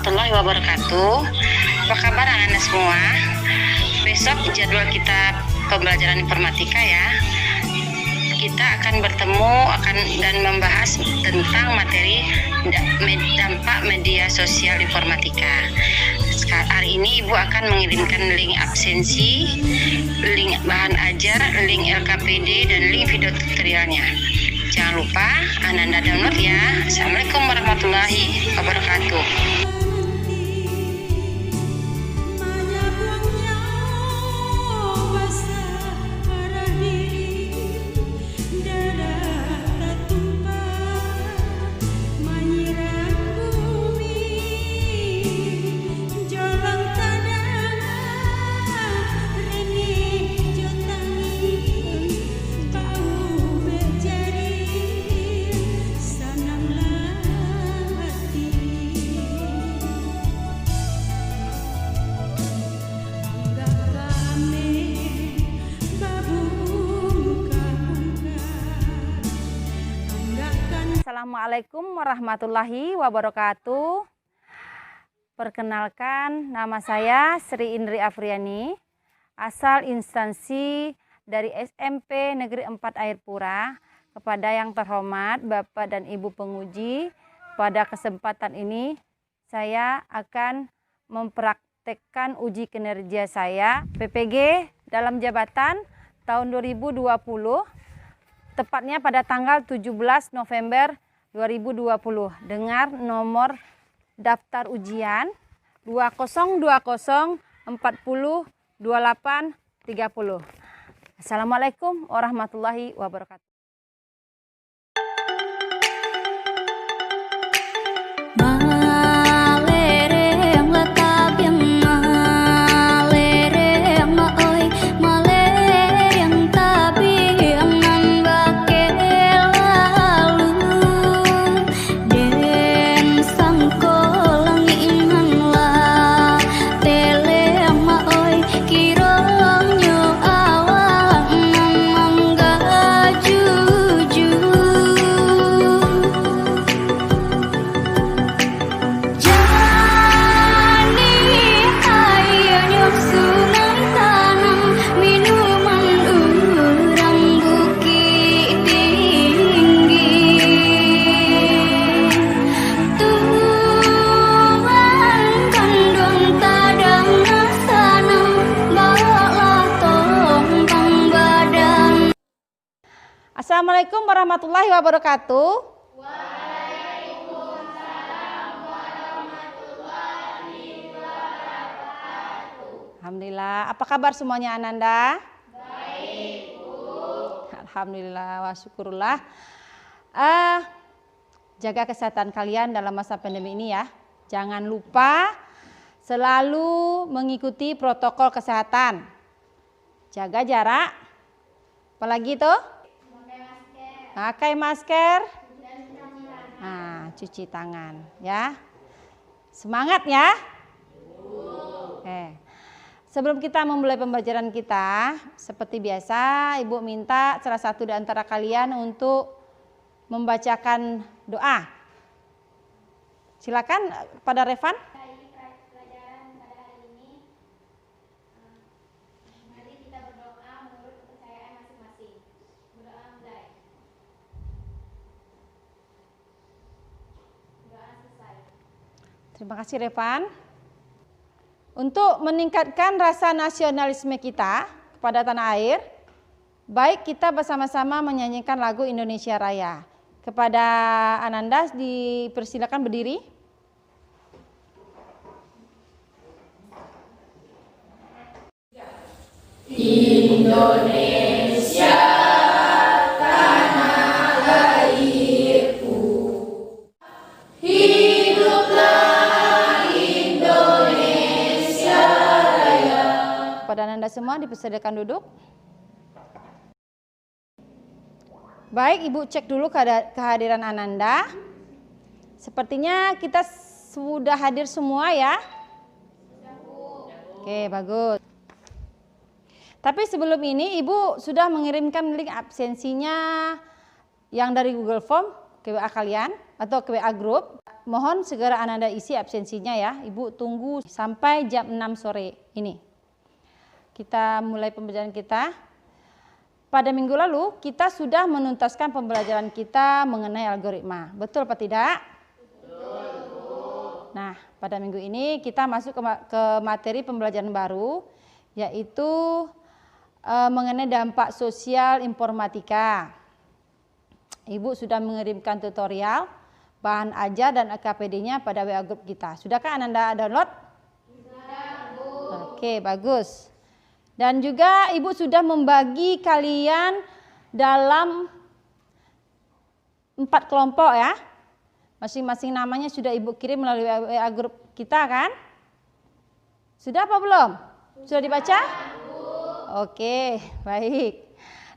warahmatullahi wabarakatuh. Apa kabar anak-anak semua? Besok jadwal kita pembelajaran informatika ya. Kita akan bertemu dan membahas tentang materi dampak media sosial informatika. Hari ini Ibu akan mengirimkan link absensi, link bahan ajar, link LKPD, dan link video tutorialnya. Jangan lupa Ananda download ya. Assalamualaikum warahmatullahi wabarakatuh. Assalamualaikum warahmatullahi wabarakatuh. Perkenalkan, nama saya Sri Indri Afriani, asal instansi dari SMP Negeri 4 Airpura. Kepada yang terhormat Bapak dan Ibu penguji, pada kesempatan ini saya akan mempraktekkan uji kinerja saya PPG dalam jabatan tahun 2020, tepatnya pada tanggal 17 November 2020 dengan nomor daftar ujian 2020 40 28 30. Assalamualaikum warahmatullahi wabarakatuh. Assalamualaikum warahmatullahi wabarakatuh. Waalaikumsalam warahmatullahi wabarakatuh. Alhamdulillah. Apa kabar semuanya Ananda? Baik, Bu. Alhamdulillah wa syukurullah. Jaga kesehatan kalian dalam masa pandemi ini ya. Jangan lupa selalu mengikuti protokol kesehatan. Jaga jarak. Apalagi tuh? Pakai masker. Nah, cuci tangan ya. Semangat ya. Sebelum kita memulai pembelajaran kita, seperti biasa Ibu minta salah satu di antara kalian untuk membacakan doa. Silakan pada Revan. Terima kasih Revan. Untuk meningkatkan rasa nasionalisme kita kepada tanah air, baik kita bersama-sama menyanyikan lagu Indonesia Raya. Kepada Ananda dipersilakan berdiri. Indonesia. Pada Ananda semua dipersilakan duduk. Baik, Ibu cek dulu kehadiran Ananda. Sepertinya kita sudah hadir semua ya. Oke, bagus. Tapi sebelum ini Ibu sudah mengirimkan link absensinya yang dari Google Form ke WA kalian atau ke WA Group. mohon segera Ananda isi absensinya ya. Ibu tunggu sampai jam 6 sore ini. Kita mulai pembelajaran kita. Pada minggu lalu kita sudah menuntaskan pembelajaran kita mengenai algoritma. Betul apa tidak? Betul. Nah, pada minggu ini kita masuk ke materi pembelajaran baru, yaitu mengenai dampak sosial informatika. Ibu sudah mengirimkan tutorial, bahan ajar dan AKPD-nya pada WA group kita. Sudahkah Ananda download? Sudah, Bu. Oke, bagus. Dan juga Ibu sudah membagi kalian dalam 4 kelompok ya. Masing-masing namanya sudah Ibu kirim melalui WA group kita kan? Sudah apa belum? Sudah dibaca? Oke, baik.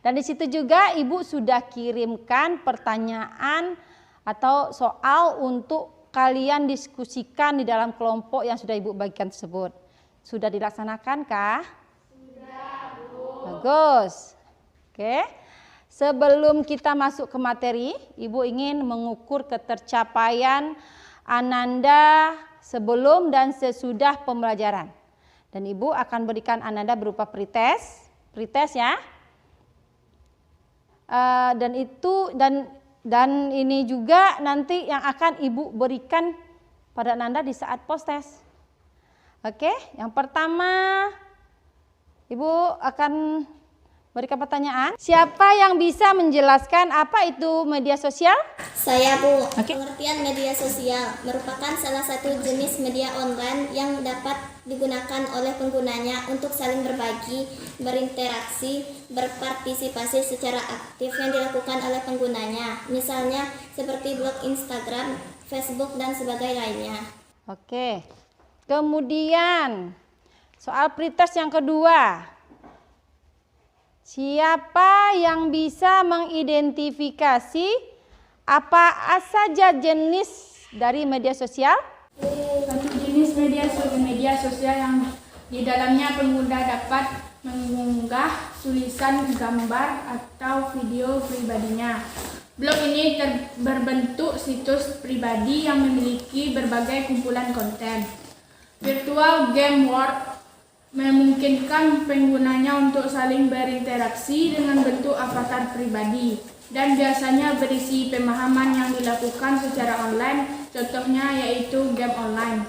Dan di situ juga Ibu sudah kirimkan pertanyaan atau soal untuk kalian diskusikan di dalam kelompok yang sudah Ibu bagikan tersebut. Sudah dilaksanakan kah? Sudah, Bu. Bagus. Oke. Sebelum kita masuk ke materi, Ibu ingin mengukur ketercapaian Ananda sebelum dan sesudah pembelajaran. Dan Ibu akan berikan Ananda berupa pretest ya. Dan ini juga nanti yang akan Ibu berikan pada Ananda di saat post test. Oke, yang pertama Ibu akan berikan pertanyaan. Siapa yang bisa menjelaskan apa itu media sosial? Saya, Bu. Oke. Pengertian media sosial merupakan salah satu jenis media online yang dapat digunakan oleh penggunanya untuk saling berbagi, berinteraksi, berpartisipasi secara aktif yang dilakukan oleh penggunanya. Misalnya seperti blog Instagram, Facebook, dan sebagainya lainnya. Oke. Kemudian soal pretest yang kedua. Siapa yang bisa mengidentifikasi apa saja jenis dari media sosial? Satu jenis media sosial yang di dalamnya pengguna dapat mengunggah tulisan, gambar, atau video pribadinya. Blog ini berbentuk situs pribadi yang memiliki berbagai kumpulan konten. Virtual game world memungkinkan penggunanya untuk saling berinteraksi dengan bentuk avatar pribadi dan biasanya berisi pemahaman yang dilakukan secara online, contohnya yaitu game online.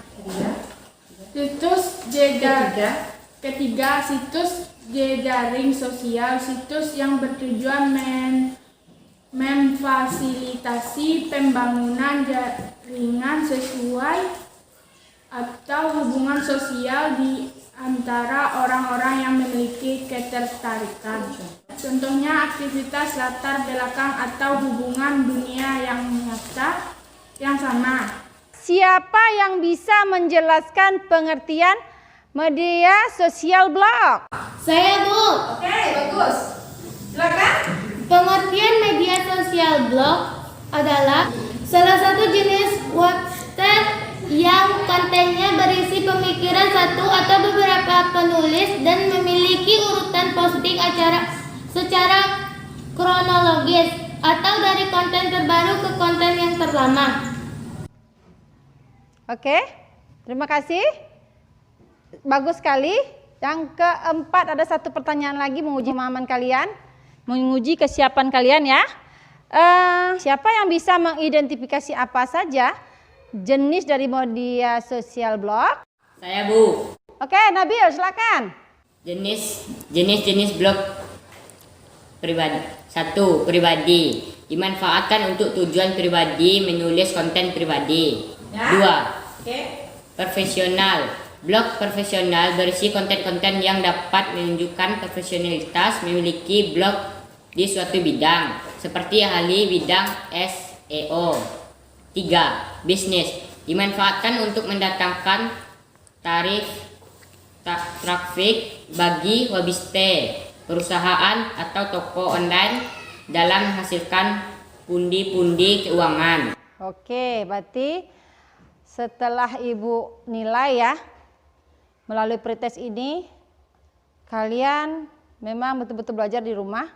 Ketiga, situs jejaring sosial, situs yang bertujuan memfasilitasi pembangunan jaringan sesuai atau hubungan sosial di antara orang-orang yang memiliki ketertarikan. Contohnya aktivitas latar belakang atau hubungan dunia yang nyata yang sama. Siapa yang bisa menjelaskan pengertian media sosial blog? Saya, Bu. Oke, bagus. Silakan. Pengertian media sosial blog adalah salah satu jenis website yang kontennya berisi pemikiran satu atau beberapa penulis dan memiliki urutan posting acara secara kronologis atau dari konten terbaru ke konten yang terlama. Oke, terima kasih. Bagus sekali. Yang keempat, ada satu pertanyaan lagi menguji pemahaman kalian, menguji kesiapan kalian ya. Siapa yang bisa mengidentifikasi apa saja jenis dari media sosial blog? Saya, Bu. Oke, Nabil silakan. Jenis blog pribadi. 1. Pribadi. Dimanfaatkan untuk tujuan pribadi, menulis konten pribadi. 2. Profesional. Blog profesional berisi konten-konten yang dapat menunjukkan profesionalitas memiliki blog di suatu bidang, seperti ahli bidang SEO. 3. Bisnis. Dimanfaatkan untuk mendatangkan traffic bagi hobiste, perusahaan atau toko online dalam menghasilkan pundi-pundi keuangan. Oke, berarti setelah Ibu nilai ya melalui pretest ini, kalian memang betul-betul belajar di rumah,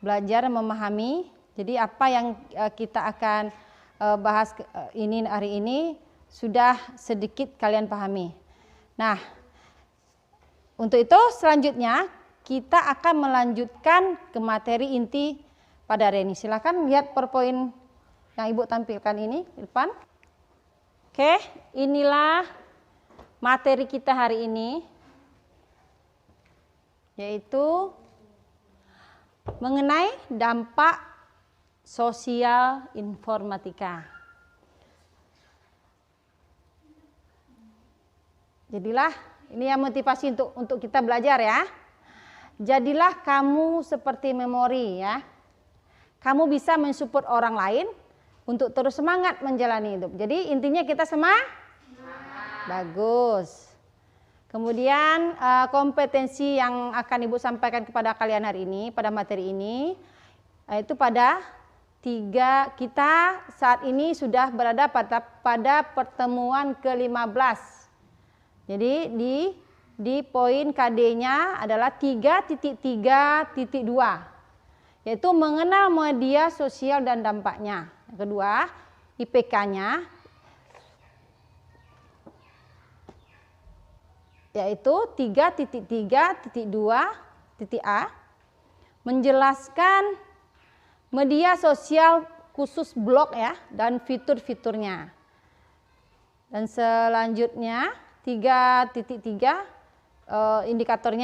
belajar memahami. Jadi apa yang kita akan bahas ini hari ini sudah sedikit kalian pahami. Nah, untuk itu selanjutnya kita akan melanjutkan ke materi inti pada hari ini. Silakan lihat PowerPoint yang Ibu tampilkan ini di depan. Oke, inilah materi kita hari ini, yaitu mengenai dampak sosial informatika. Jadilah ini yang motivasi untuk kita belajar ya. Jadilah kamu seperti memori ya. Kamu bisa mensupport orang lain untuk terus semangat menjalani hidup. Jadi intinya kita semangat. Bagus. Kemudian kompetensi yang akan Ibu sampaikan kepada kalian hari ini pada materi ini itu pada 3, kita saat ini sudah berada pada pertemuan ke-15. Jadi di poin KD-nya adalah 3.3.2, yaitu mengenal media sosial dan dampaknya. Yang kedua, IPK-nya yaitu 3.3.2.A, menjelaskan media sosial khusus blog ya dan fitur-fiturnya. Dan selanjutnya 3.3 indikator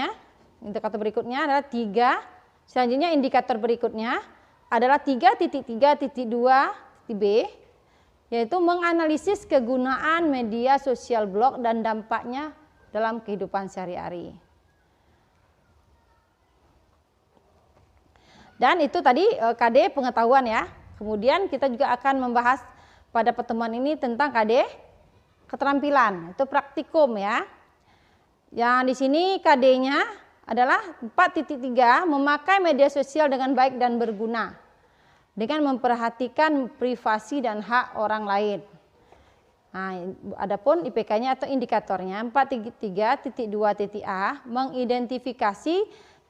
berikutnya adalah 3. Selanjutnya indikator berikutnya adalah 3.3.2.B, yaitu menganalisis kegunaan media sosial blog dan dampaknya dalam kehidupan sehari-hari. Dan itu tadi KD pengetahuan ya. Kemudian kita juga akan membahas pada pertemuan ini tentang KD keterampilan, itu praktikum ya. Yang di sini KD-nya adalah 4.3, memakai media sosial dengan baik dan berguna dengan memperhatikan privasi dan hak orang lain. Nah, adapun IPK-nya atau indikatornya 4.3.2.A, mengidentifikasi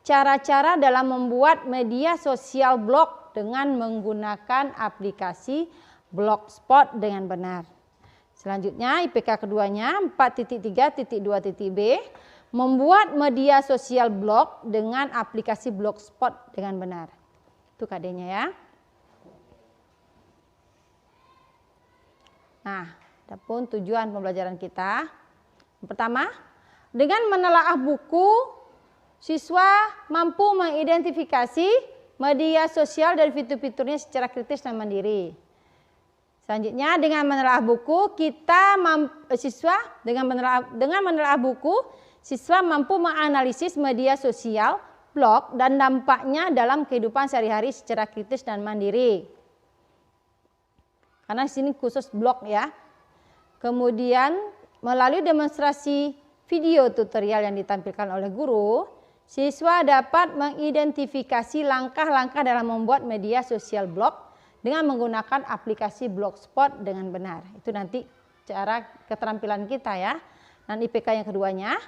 cara-cara dalam membuat media sosial blog dengan menggunakan aplikasi Blogspot dengan benar. Selanjutnya IPK keduanya 4.3.2.B, membuat media sosial blog dengan aplikasi Blogspot dengan benar. Itu KD-nya ya. Nah, adapun tujuan pembelajaran kita. Yang pertama, dengan menelaah buku, siswa mampu mengidentifikasi media sosial dan fitur-fiturnya secara kritis dan mandiri. Selanjutnya, dengan menelaah buku, siswa mampu menganalisis media sosial, blog, dan dampaknya dalam kehidupan sehari-hari secara kritis dan mandiri. Karena di sini khusus blog ya. Kemudian, melalui demonstrasi video tutorial yang ditampilkan oleh guru, siswa dapat mengidentifikasi langkah-langkah dalam membuat media sosial blog dengan menggunakan aplikasi Blogspot dengan benar. Itu nanti cara keterampilan kita ya. Dan IPK yang keduanya,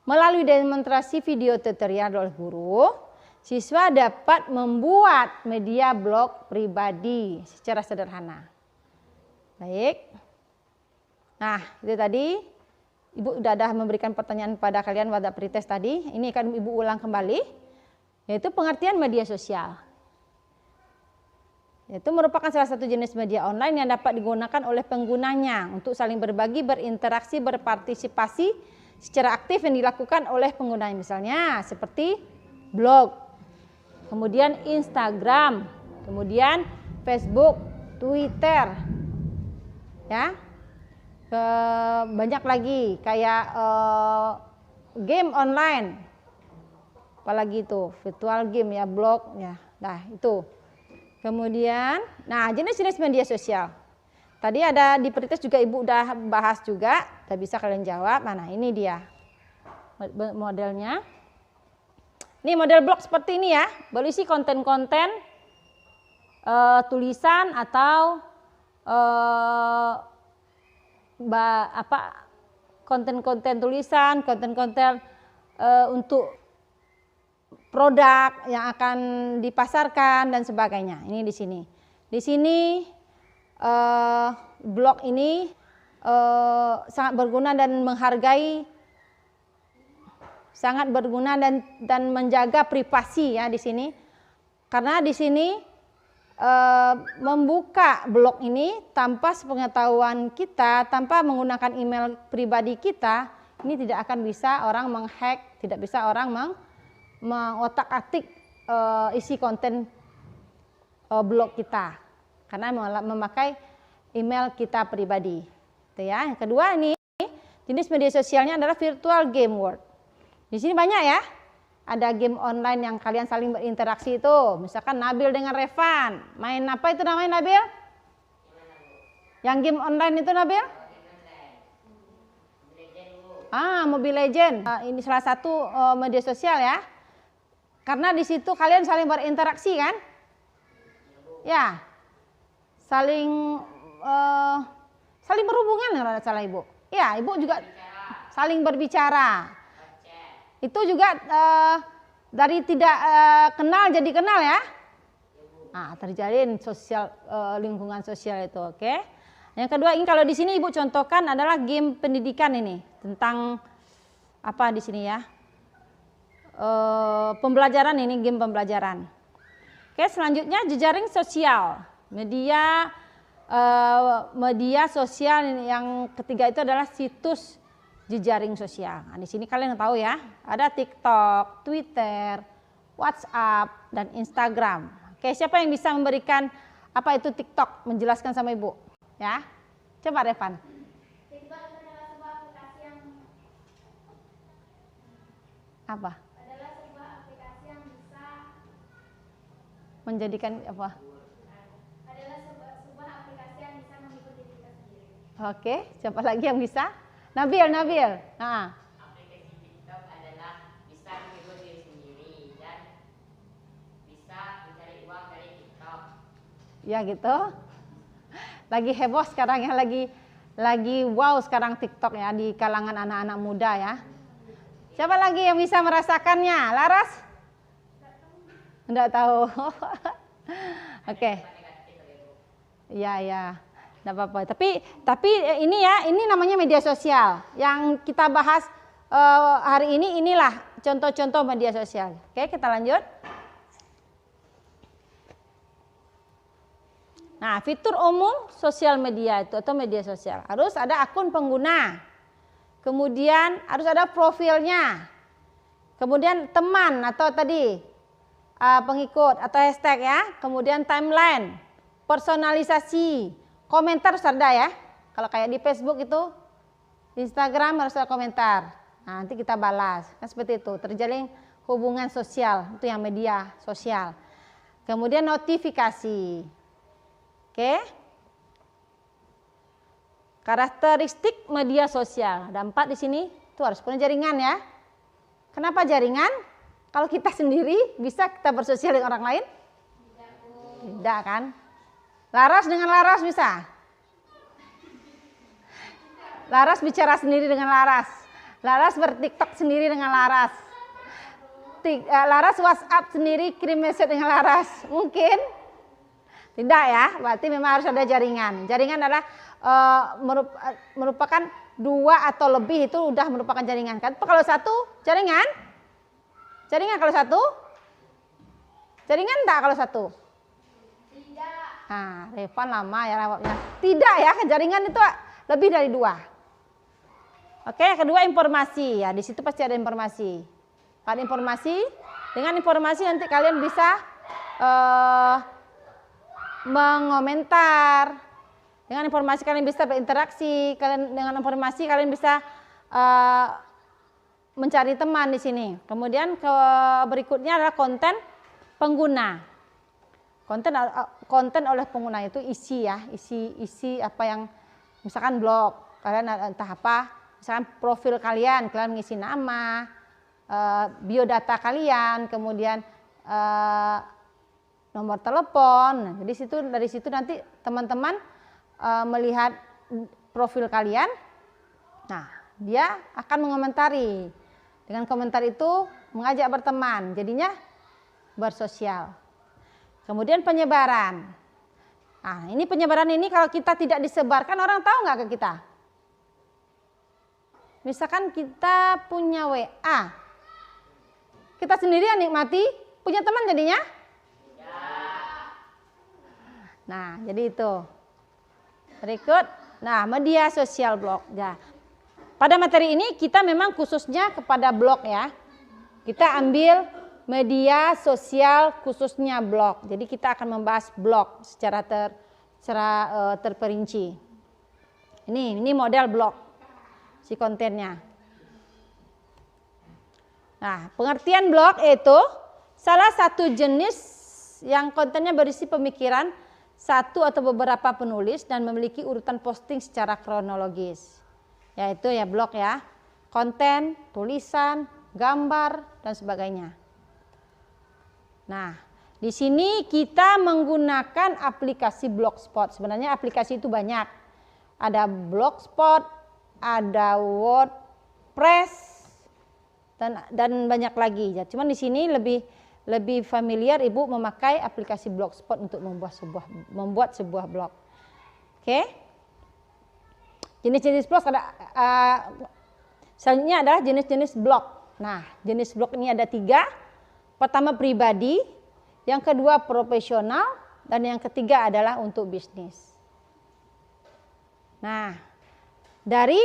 melalui demonstrasi video tutorial oleh guru, siswa dapat membuat media blog pribadi secara sederhana. Baik. Nah, itu tadi Ibu sudah memberikan pertanyaan pada kalian pada pretest tadi. Ini akan Ibu ulang kembali, yaitu pengertian media sosial. Itu merupakan salah satu jenis media online yang dapat digunakan oleh penggunanya untuk saling berbagi, berinteraksi, berpartisipasi secara aktif yang dilakukan oleh penggunanya. Misalnya seperti blog, kemudian Instagram, kemudian Facebook, Twitter, ya, banyak lagi kayak game online, apalagi itu virtual game ya, blog ya. Nah itu. Kemudian, nah jenis-jenis media sosial. Tadi ada di pretest juga Ibu udah bahas juga, tak bisa kalian jawab. Mana ini dia modelnya. Ini model blog seperti ini ya, berisi konten-konten tulisan atau konten-konten tulisan, konten-konten untuk produk yang akan dipasarkan dan sebagainya. Ini di sini. Di sini blog ini sangat berguna dan dan menjaga privasi ya di sini. Karena di sini membuka blog ini tanpa sepengetahuan kita, tanpa menggunakan email pribadi kita, ini tidak akan bisa orang menghack, tidak bisa orang mengotak-atik isi konten blog kita karena memakai email kita pribadi. Itu ya. Yang kedua ini jenis media sosialnya adalah virtual game world. Di sini banyak ya. Ada game online yang kalian saling berinteraksi itu. Misalkan Nabil dengan Revan. Main apa itu namanya Nabil? Yang game online itu Nabil? Mobile Legend. Ini salah satu media sosial ya. Karena di situ kalian saling berinteraksi kan? Ya. Saling berhubungan kalau salah Ibu. Ya, Ibu juga saling berbicara. Itu juga dari tidak kenal jadi kenal ya. Terjalin sosial lingkungan sosial itu, oke. Yang kedua ini kalau di sini Ibu contohkan adalah game pendidikan ini tentang apa di sini ya? Pembelajaran ini game pembelajaran. Oke, selanjutnya jejaring sosial. Media sosial yang ketiga itu adalah situs jejaring sosial. Nah, di sini kalian tahu ya, ada TikTok, Twitter, WhatsApp, dan Instagram. Oke, siapa yang bisa memberikan apa itu TikTok? Menjelaskan sama Ibu, ya. Coba Revan. TikTok adalah sebuah aplikasi yang Apa? adalah sebuah aplikasi yang bisa Menjadikan apa? adalah sebuah aplikasi yang bisa mengikuti kita sendiri. Oke, siapa lagi yang bisa? Nabil. Aplikasi TikTok adalah bisa menghibur diri sendiri dan bisa mencari uang dari TikTok. Ya gitu. Lagi heboh sekarang ya, lagi wow sekarang TikTok ya di kalangan anak-anak muda ya. Siapa lagi yang bisa merasakannya? Laras? Enggak tahu. Oke. Ya. Enggak apa-apa. Tapi ini namanya media sosial. Yang kita bahas hari ini inilah contoh-contoh media sosial. Oke, kita lanjut. Nah, fitur umum sosial media itu atau media sosial harus ada akun pengguna, kemudian harus ada profilnya, kemudian teman atau tadi pengikut atau hashtag ya, kemudian timeline, personalisasi, komentar harus ada ya. Kalau kayak di Facebook itu, di Instagram harus ada komentar. Nah, nanti kita balas, kan seperti itu. Terjalin hubungan sosial itu yang media sosial. Kemudian notifikasi. Oke. Karakteristik media sosial. Ada 4 di sini. Itu harus punya jaringan ya. Kenapa jaringan? Kalau kita sendiri bisa kita bersosial dengan orang lain? Tidak kan? Laras dengan Laras bisa? Laras bicara sendiri dengan Laras. Laras ber-TikTok sendiri dengan Laras. Laras WhatsApp sendiri kirim message dengan Laras. Mungkin? Tidak ya, berarti memang harus ada jaringan. Jaringan adalah merupakan 2 atau lebih itu udah merupakan jaringan kan. Kalau 1 jaringan? Jaringan kalau 1? Jaringan enggak kalau 1? Tidak. Nah, Revan lama ya jawabnya. Tidak ya, jaringan itu lebih dari 2. Oke, yang kedua informasi ya. Di situ pasti ada informasi. Ada informasi. Dengan informasi nanti kalian bisa mengomentar. Dengan informasi kalian bisa berinteraksi. Dengan informasi kalian bisa mencari teman di sini. Kemudian berikutnya adalah konten pengguna. Konten oleh pengguna itu isi ya, isi apa yang misalkan blog kalian entah apa, misalkan profil kalian mengisi nama, biodata kalian, kemudian nomor telepon. Jadi dari situ nanti teman-teman melihat profil kalian. Nah, dia akan mengomentari. Dengan komentar itu mengajak berteman, jadinya bersosial. Kemudian penyebaran. Nah, ini penyebaran ini kalau kita tidak disebarkan, orang tahu nggak ke kita? Misalkan kita punya WA, kita sendiri yang nikmati, punya teman jadinya? Nah, jadi itu. Berikut, nah media sosial blog. Ya. Pada materi ini kita memang khususnya kepada blog ya. Kita ambil media sosial khususnya blog. Jadi kita akan membahas blog secara terperinci. Ini model blog si kontennya. Nah, pengertian blog itu salah satu jenis yang kontennya berisi pemikiran satu atau beberapa penulis dan memiliki urutan posting secara kronologis. Yaitu ya blog ya, konten, tulisan, gambar dan sebagainya. Nah, di sini kita menggunakan aplikasi Blogspot. Sebenarnya aplikasi itu banyak. Ada Blogspot, ada WordPress dan banyak lagi. Ya, cuman di sini lebih familiar Ibu memakai aplikasi Blogspot untuk membuat sebuah blog. Oke. Jenis-jenis blog ada selanjutnya adalah jenis-jenis blog. Nah, jenis blog ini ada 3. Pertama pribadi, yang kedua profesional, dan yang ketiga adalah untuk bisnis. Nah, dari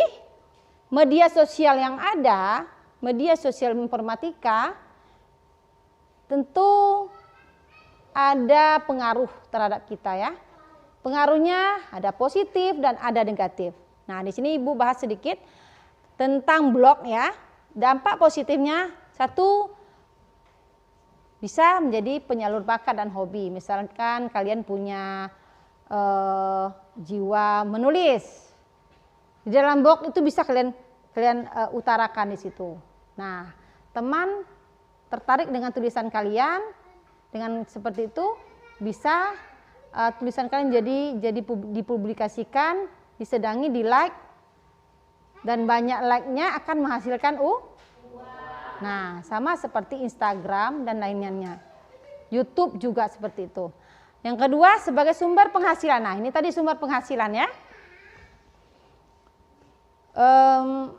media sosial yang ada, media sosial informatika, tentu ada pengaruh terhadap kita ya. Pengaruhnya ada positif dan ada negatif. Nah, di sini Ibu bahas sedikit tentang blog ya. Dampak positifnya, satu, bisa menjadi penyalur bakat dan hobi. Misalkan kalian punya jiwa menulis. Di dalam blog itu bisa kalian utarakan di situ. Nah, teman tertarik dengan tulisan kalian, dengan seperti itu bisa tulisan kalian jadi dipublikasikan, disedangi, di like, dan banyak like-nya akan menghasilkan Nah, sama seperti Instagram dan lainnya. YouTube juga seperti itu. Yang kedua sebagai sumber penghasilan. Nah, ini tadi sumber penghasilan ya.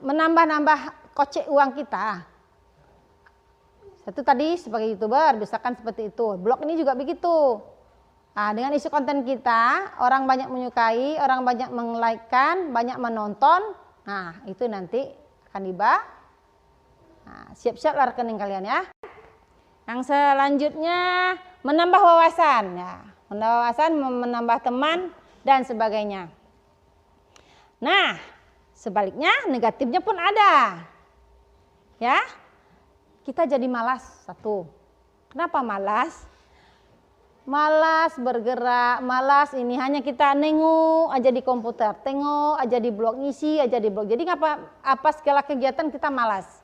Menambah-nambah kocek uang kita. Satu tadi sebagai YouTuber, misalkan seperti itu. Blog ini juga begitu. Nah, dengan isi konten kita, orang banyak menyukai, orang banyak meng-like-kan, banyak menonton. Nah, itu nanti akan Nah, siap-siap rekening kalian ya. Yang selanjutnya menambah wawasan ya. Menambah wawasan, menambah teman dan sebagainya. Nah, sebaliknya negatifnya pun ada. Ya. Kita jadi malas satu. Kenapa malas? Malas bergerak, malas ini hanya kita nengok aja di komputer, tengok aja di blog, ngisi aja di blog. Jadi apa segala kegiatan kita malas.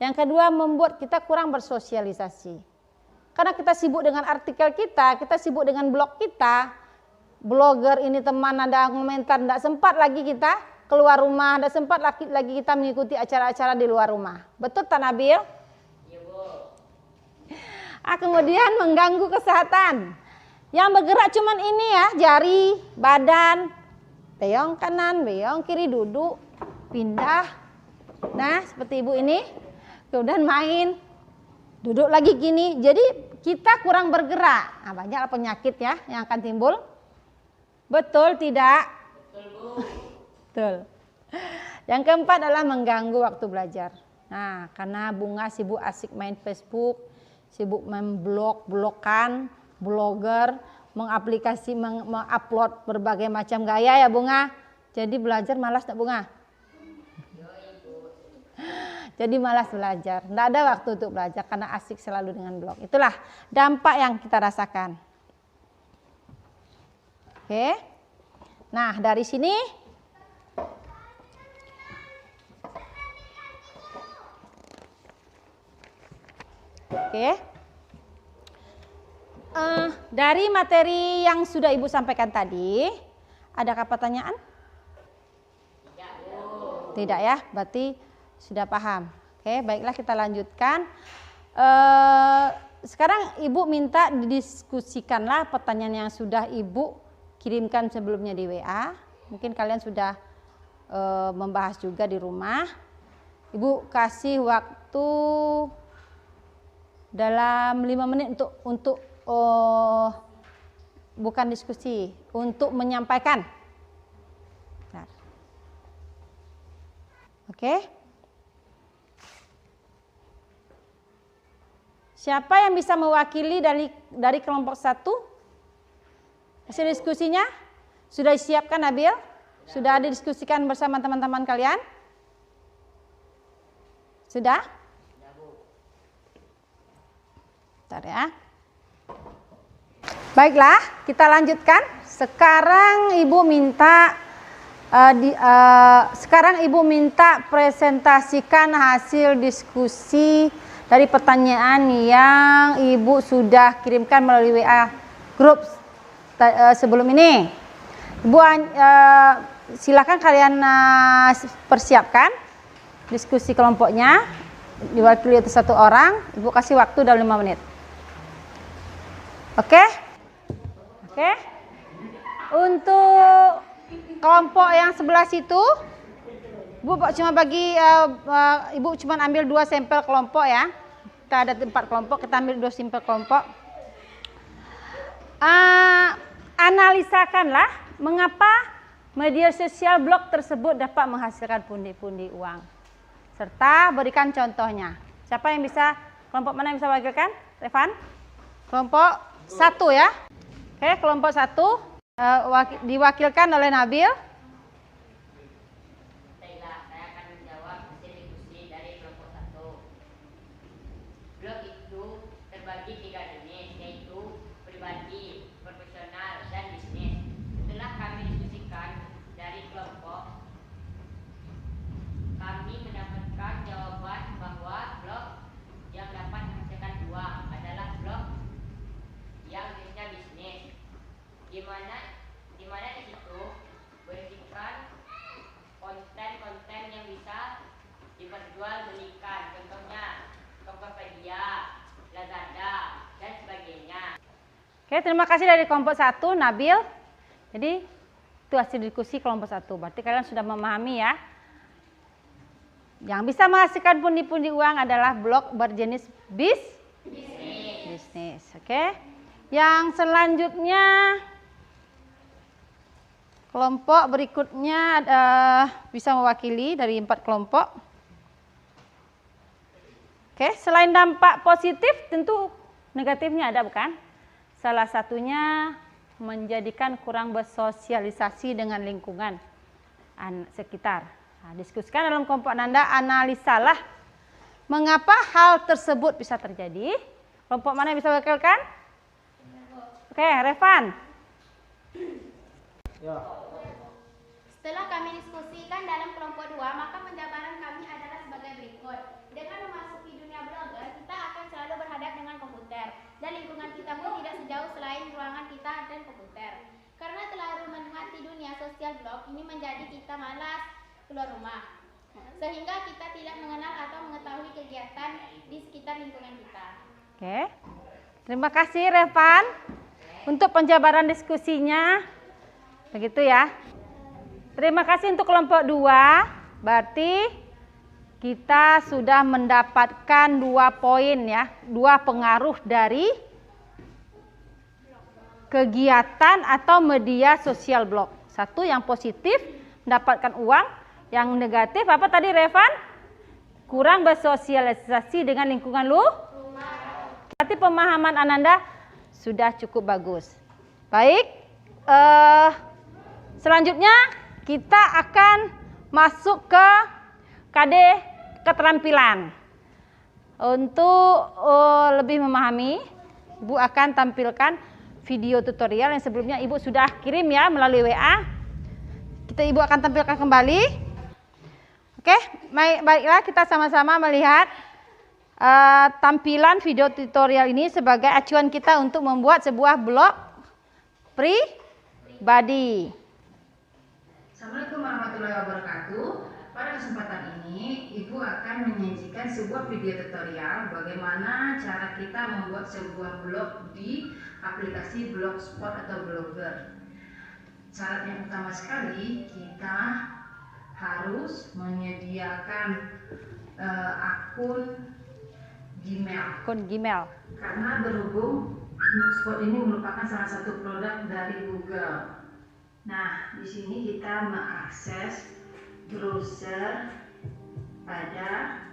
Yang kedua membuat kita kurang bersosialisasi. Karena kita sibuk dengan artikel kita sibuk dengan blog kita. Blogger ini teman ada komentar, tidak sempat lagi kita keluar rumah, tidak sempat lagi kita mengikuti acara-acara di luar rumah. Betul tak Nabil? Iya, Bu. Kemudian mengganggu kesehatan. Yang bergerak cuman ini ya, jari, badan, beyong kanan, beyong kiri, duduk, pindah. Nah, seperti Ibu ini. Kemudian main, duduk lagi gini. Jadi kita kurang bergerak. Nah, banyak penyakit ya yang akan timbul. Betul tidak? Betul, Bu. Betul. Yang keempat adalah mengganggu waktu belajar. Nah, karena Bunga sibuk asik main Facebook, sibuk main blogan, blogger, mengupload berbagai macam gaya ya Bunga. Jadi belajar malas tak Bunga? Jadi malas belajar, tidak ada waktu untuk belajar karena asik selalu dengan blog. Itulah dampak yang kita rasakan. Oke. Nah, dari sini dari materi yang sudah Ibu sampaikan tadi, adakah pertanyaan? Tidak ya, berarti sudah paham. Oke, baiklah kita lanjutkan. Sekarang Ibu minta didiskusikanlah pertanyaan yang sudah Ibu kirimkan sebelumnya di WA. Mungkin kalian sudah membahas juga di rumah. Ibu kasih waktu dalam 5 menit untuk bukan diskusi, untuk menyampaikan. Nah. Oke. Siapa yang bisa mewakili dari kelompok 1? Hasil diskusinya sudah disiapkan, Nabil? Sudah didiskusikan bersama teman-teman kalian? Sudah? Bentar ya. Baiklah, kita lanjutkan. Sekarang Ibu minta presentasikan hasil diskusi dari pertanyaan yang Ibu sudah kirimkan melalui WA grup sebelum ini. Ibu silakan kalian persiapkan diskusi kelompoknya, diwakili oleh 1 orang. Ibu kasih waktu dalam 5 menit. Oke? Oke? Untuk kelompok yang sebelah situ, Ibu cuma Ibu cuma ambil 2 sampel kelompok ya. Kita ada 4 kelompok, kita ambil 2 sampel kelompok. Analisakanlah mengapa media sosial blog tersebut dapat menghasilkan pundi-pundi uang. Serta berikan contohnya. Siapa yang bisa, kelompok mana yang bisa wakilkan? Revan? Kelompok 1 ya. Oke, kelompok 1 diwakilkan oleh Nabil. Blog itu terbagi 3 jenis, yaitu pribadi, profesional, dan bisnis. Setelah kami diskusikan dari kelompok, kami mendapatkan jawaban bahwa blog yang dapat menghasilkan uang adalah blog yang jenisnya bisnis, di mana di situ berisikan konten-konten yang bisa diperjualbelikan, contohnya Tokopedia, Lazada, dan sebagainya. Oke, terima kasih dari kelompok 1, Nabil. Jadi, itu hasil diskusi kelompok 1. Berarti kalian sudah memahami ya. Yang bisa menghasilkan pundi-pundi uang adalah blog berjenis bisnis. Oke. Yang selanjutnya, kelompok berikutnya bisa mewakili dari 4 kelompok. Oke, selain dampak positif, tentu negatifnya ada, bukan? Salah satunya menjadikan kurang bersosialisasi dengan lingkungan sekitar. Nah, diskusikan dalam kelompok Nanda, analisalah mengapa hal tersebut bisa terjadi. Kelompok mana yang bisa wakilkan? Oke, Revan. Setelah kami diskusikan dalam kelompok 2, maka penjabaran kami adalah sebagai berikut. Dengan memasuki dunia blogger, kita akan selalu berhadap dengan komputer. Dan lingkungan kita pun tidak sejauh selain ruangan kita dan komputer. Karena terlalu menikmati dunia sosial blog, ini menjadi kita malas keluar rumah. Sehingga kita tidak mengenal atau mengetahui kegiatan di sekitar lingkungan kita. Oke. Terima kasih, Revan. Untuk penjabaran diskusinya. Begitu ya. Terima kasih untuk kelompok 2. Berarti kita sudah mendapatkan 2 poin ya, 2 pengaruh dari kegiatan atau media sosial blog. 1 yang positif, mendapatkan uang. Yang negatif apa tadi, Revan? Kurang bersosialisasi dengan lingkungan Berarti pemahaman Ananda sudah cukup bagus. Baik, selanjutnya kita akan masuk ke KD keterampilan. Untuk lebih memahami, Ibu akan tampilkan video tutorial yang sebelumnya Ibu sudah kirim ya melalui WA. Ibu akan tampilkan kembali. Oke, baiklah kita sama-sama melihat tampilan video tutorial ini sebagai acuan kita untuk membuat sebuah blog pribadi. Assalamualaikum warahmatullahi wabarakatuh. Pada kesempatan ini, Ibu akan menyajikan sebuah video tutorial bagaimana cara kita membuat sebuah blog di aplikasi Blogspot atau Blogger. syarat yang utama sekali kita harus menyediakan akun Gmail. Akun Gmail. Karena berhubung Blogspot ini merupakan salah satu produk dari Google. Nah, di sini kita mengakses browser pada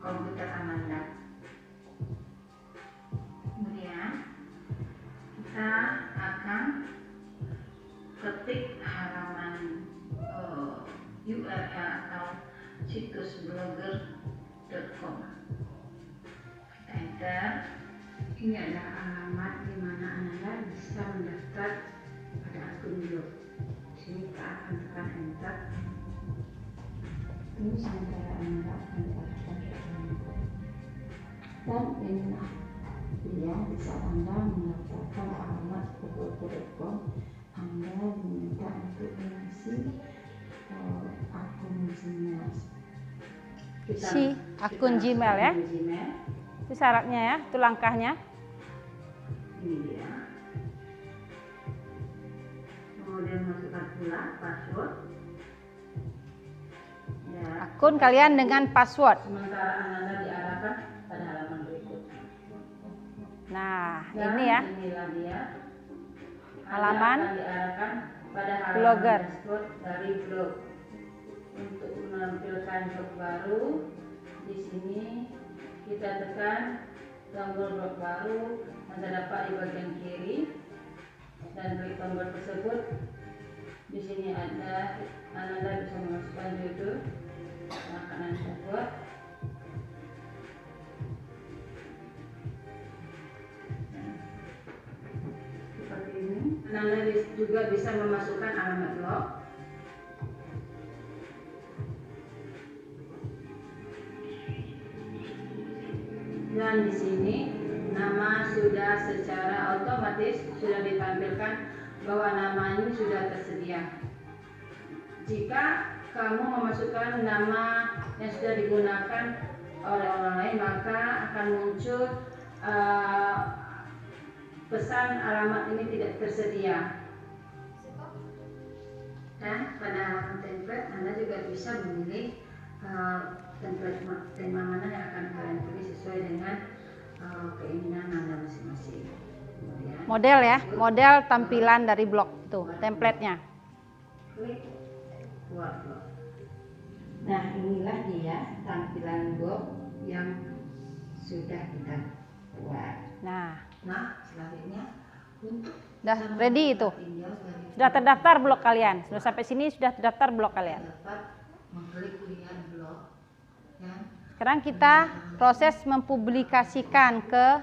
komputer Ananda. Kemudian kita akan ketik halaman URL atau situs blogger.com. Kita enter. Ini adalah alamat di mana Anda bisa mendaftar pada akun blog. Di sini kita akan tekan enter. Ini sementara Anda akan daftar dan ini dia di saat Anda mendaftarkan alamat blogger.com, Anda diminta untuk mengisi akun Gmail. Si akun Gmail ya. Itu syaratnya ya, itu langkahnya. Ini dia. Kemudian masukkan pula password. Ya. Akun kalian dengan password. Sementara Anda diarahkan pada halaman berikut. Nah, Dan ini ya. Inilah dia. Halaman Anda akan diarahkan pada halaman blogger. dashboard dari blog. Untuk menampilkan blog baru, di sini kita tekan tombol blog baru. Anda dapat di bagian kiri dan klik tombol tersebut. Di sini ada Anda bisa memasukkan judul makanan tersebut. Seperti ini. Anda juga bisa memasukkan alamat blog. Dan di sini nama sudah secara otomatis sudah ditampilkan bahwa nama ini sudah tersedia. Jika kamu memasukkan nama yang sudah digunakan oleh orang lain, maka akan muncul pesan alamat ini tidak tersedia. Dan pada halaman template Anda juga bisa memilih template tema mana yang akan kalian pilih sesuai dengan keinginan Anda masing-masing. Model ya, model tampilan dari blog tuh, template-nya. Klik buat blog. Nah, inilah dia tampilan blog yang sudah kita buat. Nah, Selanjutnya untuk udah ready itu. Sudah terdaftar blog kalian. Sudah sampai sini sudah terdaftar blog kalian. dapat mengklik lihat blog yang Sekarang kita proses mempublikasikan ke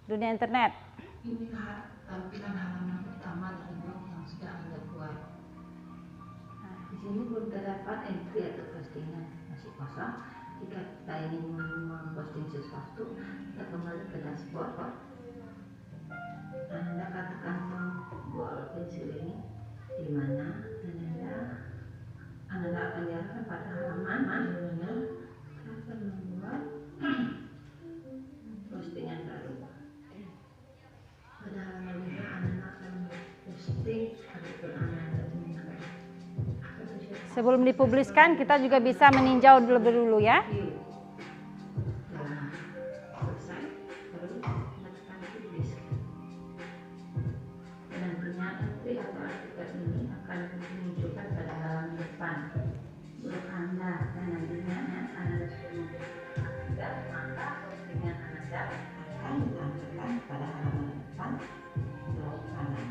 dunia internet. inilah tampilan halaman utama dari blog yang sudah Anda buat. Di sini belum terdapat entry atau postingan, masih kosong. Jika kita ingin memposting sesuatu, kita kembali ke dashboard. Anda katakan tombol pensil ini di mana Anda akan diarahkan pada halaman di mana akan membuat postingan baru. Pada halaman ini Anda akan posting artikel Anda. Sebelum dipubliskan, kita juga bisa meninjau dulu ya. Nah, selesai, baru kita tekan publish. Dan nantinya entry atau artikel ini akan dimunculkan pada halaman depan blog Anda, dan nantinya Anda dan maka postingan Anda akan ditampilkan pada halaman depan blog Anda.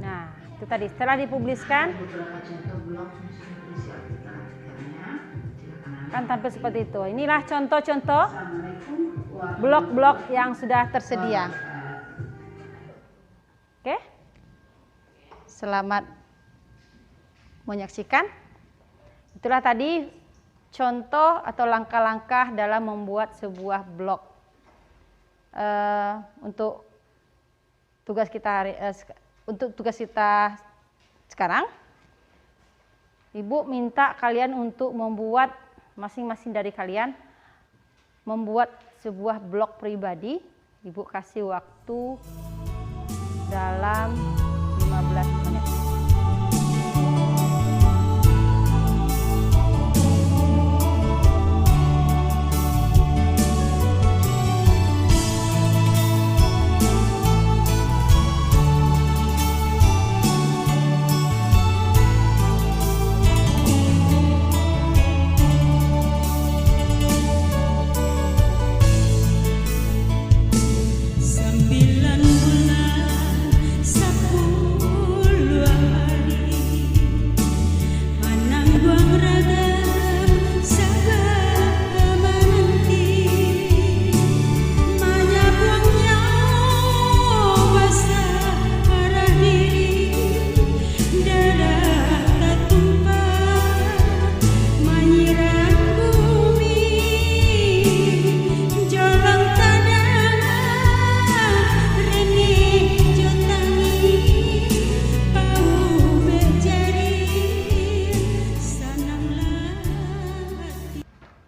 Nah, itu tadi setelah dipubliskan Beberapa contoh blog yang sudah berisi artikel-artikelnya. Silakan Anda. kan tampil seperti itu. Inilah contoh-contoh Assalamualaikum warahmatullahi blog-blog yang sudah tersedia. Oke. Selamat menyaksikan. Itulah tadi contoh atau langkah-langkah dalam membuat sebuah blog. Untuk tugas kita sekarang, Ibu minta kalian untuk membuat masing-masing dari kalian membuat sebuah blog pribadi. Ibu kasih waktu dalam 15 15 menit.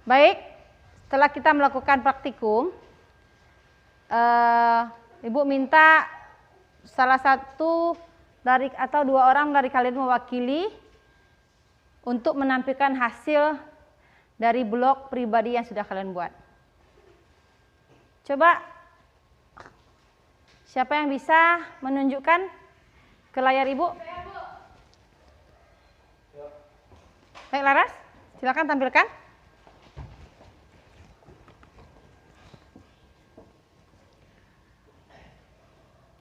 Baik, setelah kita melakukan praktikum, Ibu minta salah satu dari atau 2 orang dari kalian mewakili untuk menampilkan hasil dari blog pribadi yang sudah kalian buat. Coba, siapa yang bisa menunjukkan ke layar Ibu? Baik, Laras, silakan tampilkan.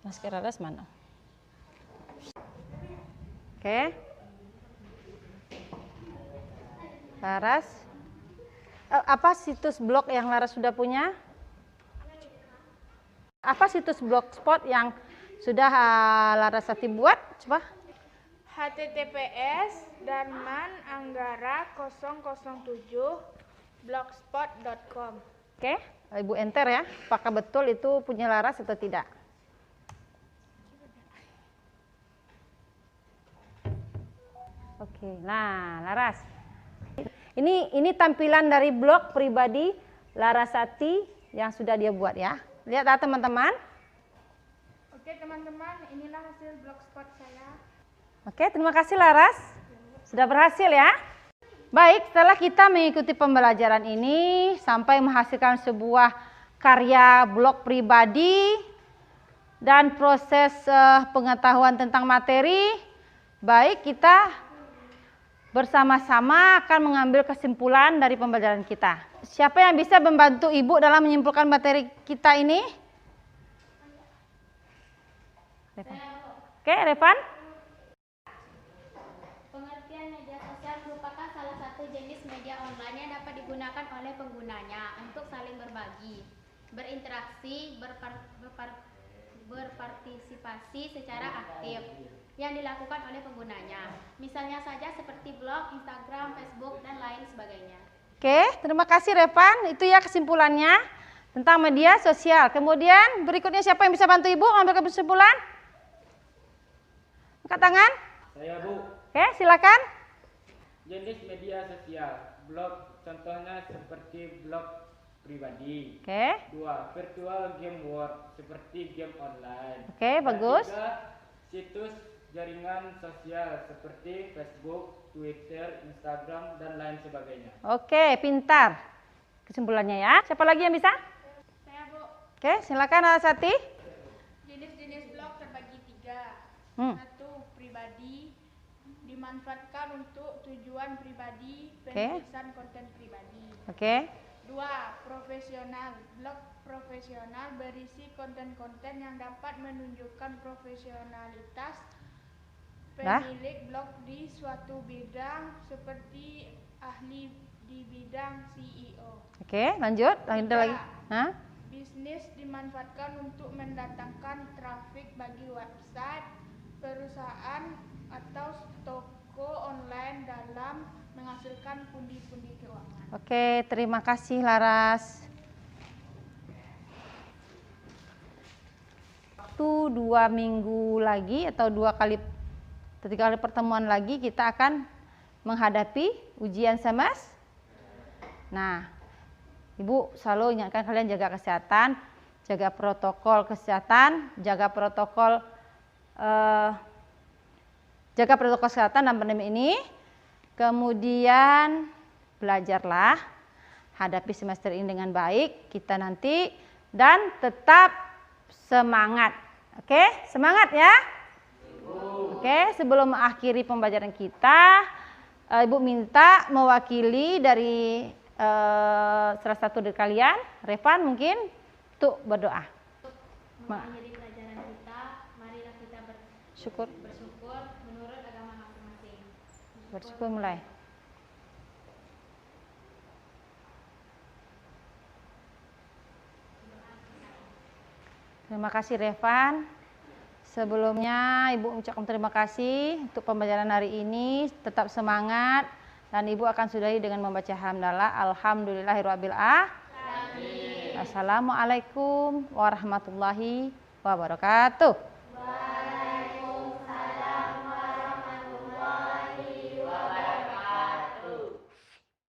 Masker Laras mana? Oke. Laras. Apa situs blog yang Laras sudah punya? Apa situs blogspot yang sudah Larasati buat? Coba. https://darman_007blogspot.com. Oke, Ibu enter ya. Apakah betul itu punya Laras atau tidak? Oke, nah Laras, ini tampilan dari blog pribadi Larasati yang sudah dia buat ya. Lihat teman-teman. Oke teman-teman, inilah hasil blogspot saya. Oke, terima kasih Laras, sudah berhasil ya. Baik, setelah kita mengikuti pembelajaran ini sampai menghasilkan sebuah karya blog pribadi dan proses pengetahuan tentang materi, baik kita bersama-sama akan mengambil kesimpulan dari pembelajaran kita. Siapa yang bisa membantu Ibu dalam menyimpulkan materi kita ini? Revan. Oke, Revan. Pengertian media sosial merupakan salah satu jenis media online yang dapat digunakan oleh penggunanya untuk saling berbagi, berinteraksi, berpartisipasi secara aktif yang dilakukan oleh penggunanya. Misalnya saja seperti blog, Instagram, Facebook, dan lain sebagainya. Oke, terima kasih Revan. Itu ya kesimpulannya tentang media sosial. Kemudian berikutnya siapa yang bisa bantu Ibu ambil kesimpulan? Angkat tangan. Saya, Bu. Oke, silakan. Jenis media sosial. Blog contohnya seperti blog pribadi. Oke. 2. Virtual game world seperti game online. Oke, bagus. 3. Situs jaringan sosial seperti Facebook, Twitter, Instagram, dan lain sebagainya. Oke, pintar. Kesimpulannya ya. Siapa lagi yang bisa? Saya, Bu. Oke, silakan Larasati. Jenis-jenis blog terbagi 3. 1. Pribadi, dimanfaatkan untuk tujuan pribadi, penulisan konten pribadi. Oke. 2. Profesional, blog profesional berisi konten-konten yang dapat menunjukkan profesionalitas pemilik blog di suatu bidang seperti ahli di bidang CEO. Oke, lanjut. Lanjut lagi. Hah? Bisnis dimanfaatkan untuk mendatangkan trafik bagi website, perusahaan, atau toko online dalam menghasilkan pundi-pundi keuangan. Oke, terima kasih Laras. Waktu 2 minggu lagi atau 3 kali pertemuan lagi kita akan menghadapi ujian semester. Nah, Ibu selalu ingatkan kalian jaga kesehatan, jaga protokol kesehatan, jaga protokol jaga protokol kesehatan dalam pandemi ini. Kemudian belajarlah, hadapi semester ini dengan baik kita nanti, dan tetap semangat. Oke, semangat ya. Oke, sebelum mengakhiri pembelajaran kita, Ibu minta mewakili dari salah satu dari kalian, Revan mungkin, untuk berdoa. Mengakhiri pelajaran kita, marilah kita Syukur. bersyukur menurut agama masing-masing. Bersyukur mulai. Terima kasih Revan. Sebelumnya Ibu ucapkan terima kasih untuk pembelajaran hari ini. Tetap semangat dan Ibu akan sudahi dengan membaca hamdalah. Alhamdulillahirabbil alamin. Assalamualaikum warahmatullahi wabarakatuh.